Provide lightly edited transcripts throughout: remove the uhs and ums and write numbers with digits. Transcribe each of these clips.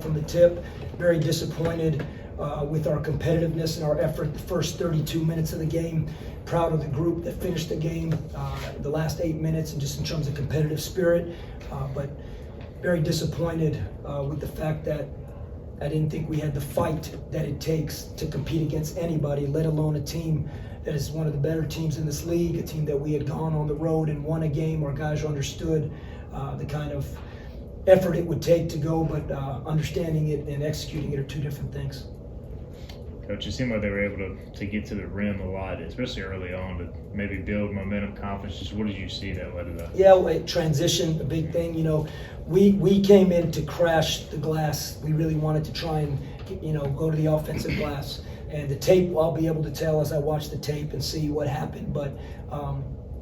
from the tip. Very disappointed with our competitiveness and our effort the first 32 minutes of the game. Proud of the group that finished the game the last 8 minutes, and just in terms of competitive spirit. But very disappointed with the fact that I didn't think we had the fight that it takes to compete against anybody, let alone a team that is one of the better teams in this league, a team that we had gone on the road and won a game. Our guys understood the kind of effort it would take to go, but understanding it and executing it are two different things. Coach, it seemed like they were able to get to the rim a lot, especially early on, to maybe build momentum, confidence. Just what did you see that led to that? Yeah, transition, a big thing. We came in to crash the glass. We really wanted to try and, go to the offensive glass. And the tape, I'll be able to tell as I watch the tape and see what happened. But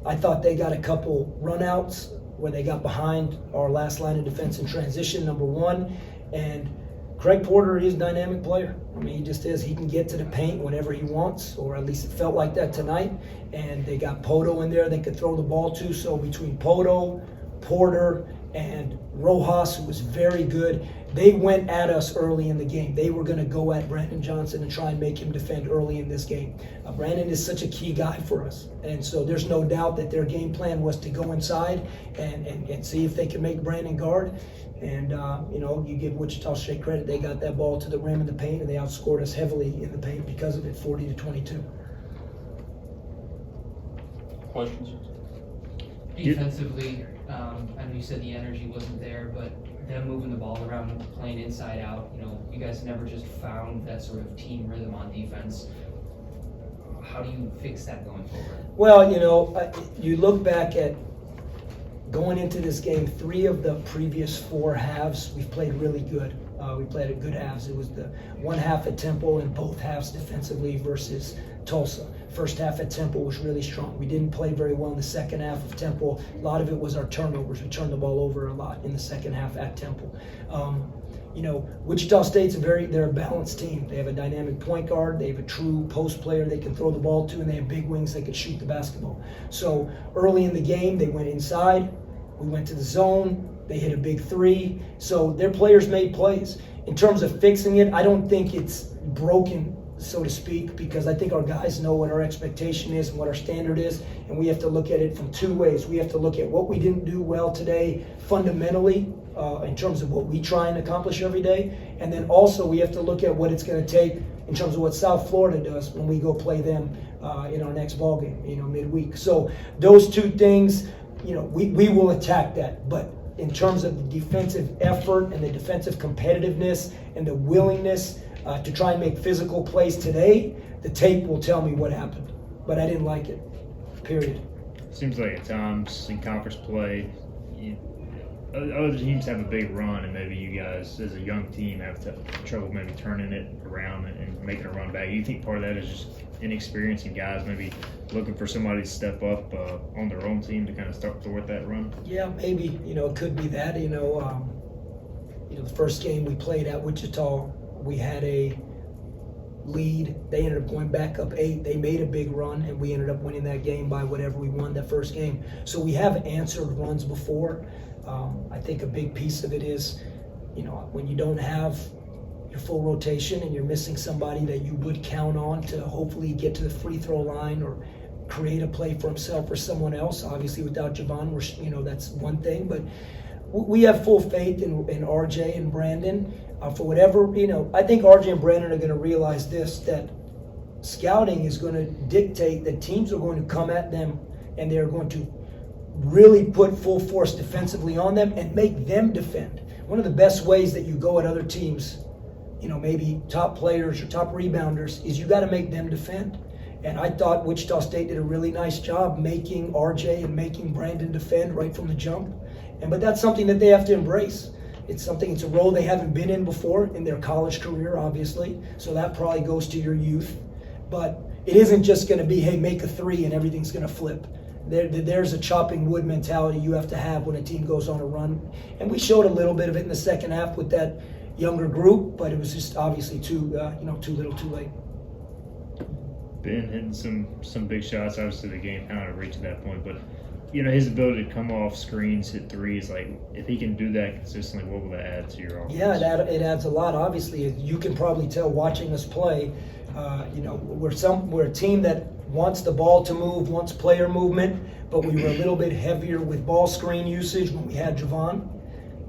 I thought they got a couple runouts where they got behind our last line of defense in transition, number one. And Craig Porter is a dynamic player. I mean, he just is. He can get to the paint whenever he wants, or at least it felt like that tonight. And they got Poto in there they could throw the ball to. So between Poto, Porter, and Rojas, who was very good, they went at us early in the game. They were going to go at Brandon Johnson and try and make him defend early in this game. Brandon is such a key guy for us. And so there's no doubt that their game plan was to go inside and see if they can make Brandon guard. And, you give Wichita State credit. They got that ball to the rim in the paint, and they outscored us heavily in the paint because of it, 40-22. Questions? Defensively, I know you said the energy wasn't there, but them moving the ball around, playing inside out, you guys never just found that sort of team rhythm on defense. How do you fix that going forward? Well, you look back at going into this game, 3 of the previous 4 halves, we've played really good. We played at good halves. It was the one half at Temple and both halves defensively versus Tulsa. First half at Temple was really strong. We didn't play very well in the second half of Temple. A lot of it was our turnovers. We turned the ball over a lot in the second half at Temple. Wichita State's they're a balanced team. They have a dynamic point guard. They have a true post player they can throw the ball to, and they have big wings that can shoot the basketball. So early in the game, they went inside. We went to the zone. They hit a big 3. So their players made plays. In terms of fixing it, I don't think it's broken, so to speak, because I think our guys know what our expectation is and what our standard is, and we have to look at it from 2 ways. We have to look at what we didn't do well today fundamentally in terms of what we try and accomplish every day, and then also we have to look at what it's going to take in terms of what South Florida does when we go play them in our next ball game, midweek. So those 2 things, we will attack that, but in terms of the defensive effort and the defensive competitiveness and the willingness to try and make physical plays today, the tape will tell me what happened. But I didn't like it, period. Seems like at times in conference play, other teams have a big run, and maybe you guys, as a young team, have trouble maybe turning it around and making a run back. You think part of that is just inexperience and guys maybe looking for somebody to step up on their own team to kind of start thwart that run? Yeah, maybe. It could be that. The first game we played at Wichita, we had a lead. They ended up going back up 8. They made a big run, and we ended up winning that game by whatever we won that first game. So we have answered runs before. I think a big piece of it is, when you don't have your full rotation and you're missing somebody that you would count on to hopefully get to the free throw line or create a play for himself or someone else. Obviously, without Javon, that's one thing. But we have full faith in RJ and Brandon. For whatever, I think RJ and Brandon are going to realize this, that scouting is going to dictate that teams are going to come at them and they're going to really put full force defensively on them and make them defend. One of the best ways that you go at other teams, maybe top players or top rebounders, is you got to make them defend. And I thought Wichita State did a really nice job making RJ and making Brandon defend right from the jump. But that's something that they have to embrace. It's a role they haven't been in before in their college career, obviously. So that probably goes to your youth. But it isn't just going to be, hey, make a 3 and everything's going to flip. There's a chopping wood mentality you have to have when a team goes on a run. And we showed a little bit of it in the second half with that younger group, but it was just obviously too little too late. Ben hitting some big shots. Obviously the game kind of reached that point, but his ability to come off screens, hit threes, like if he can do that consistently, what will that add to your offense? Yeah, it adds a lot. Obviously, you can probably tell watching us play. We're a team that wants the ball to move, wants player movement, but we were a little bit heavier with ball screen usage when we had Javon.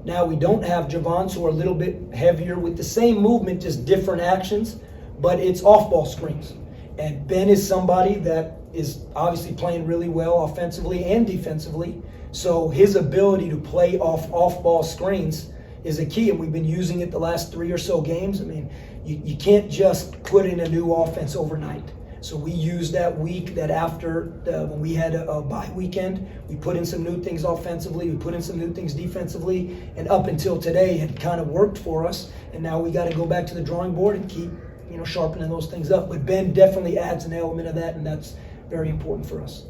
Now we don't have Javon, so we're a little bit heavier with the same movement, just different actions, but it's off-ball screens. And Ben is somebody that is obviously playing really well offensively and defensively, so his ability to play off-ball screens is a key, and we've been using it the last 3 or so games. I mean, you can't just put in a new offense overnight. So we used that week that after when we had a bye weekend, we put in some new things offensively, we put in some new things defensively, and up until today had kind of worked for us. And now we got to go back to the drawing board and keep sharpening those things up. But Ben definitely adds an element of that, and that's very important for us.